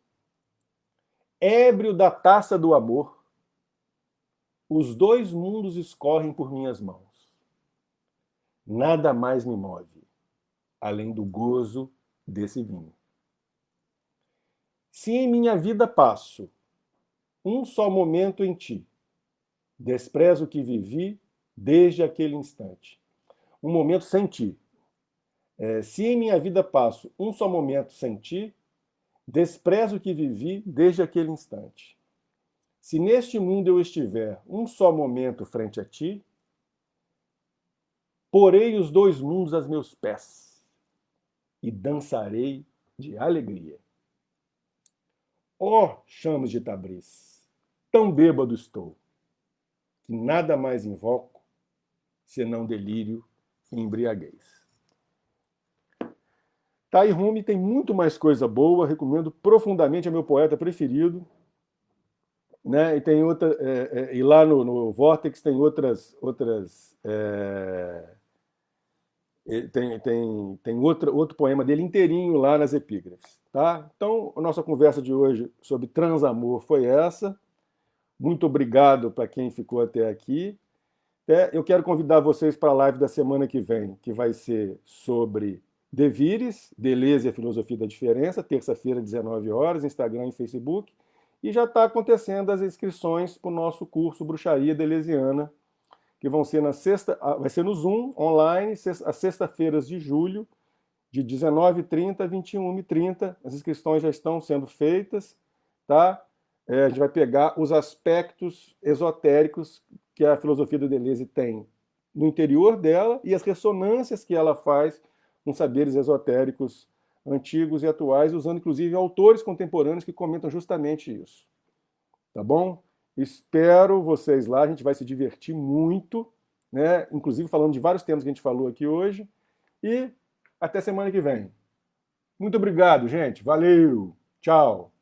Ébrio da taça do amor, os dois mundos escorrem por minhas mãos. Nada mais me move, além do gozo desse vinho. Se em minha vida passo um só momento em ti, desprezo o que vivi desde aquele instante. Um momento sem ti. Se em minha vida passo um só momento sem ti, desprezo o que vivi desde aquele instante. Se neste mundo eu estiver um só momento frente a ti, porei os dois mundos aos meus pés e dançarei de alegria. Ó chamas de Tabriz, tão bêbado estou, que nada mais invoco senão delírio e embriaguez. Tai Rumi tem muito mais coisa boa, recomendo profundamente, é meu poeta preferido. Né? E tem outra, e lá no Vortex tem outras tem outro poema dele inteirinho lá nas epígrafes. Tá? Então, a nossa conversa de hoje sobre transamor foi essa. Muito obrigado para quem ficou até aqui. Eu quero convidar vocês para a live da semana que vem, que vai ser sobre De Vires, Deleuze e a Filosofia da Diferença, terça-feira, 19 horas, Instagram e Facebook. E já está acontecendo as inscrições para o nosso curso Bruxaria Deleuziana, que vão ser vai ser no Zoom, online, às sextas-feiras de julho, de 19h30 a 21h30. As inscrições já estão sendo feitas, tá? A gente vai pegar os aspectos esotéricos que a filosofia do Deleuze tem no interior dela e as ressonâncias que ela faz com saberes esotéricos antigos e atuais, usando inclusive autores contemporâneos que comentam justamente isso. Tá bom? Espero vocês lá, a gente vai se divertir muito, né? Inclusive falando de vários temas que a gente falou aqui hoje. E até semana que vem. Muito obrigado, gente. Valeu. Tchau.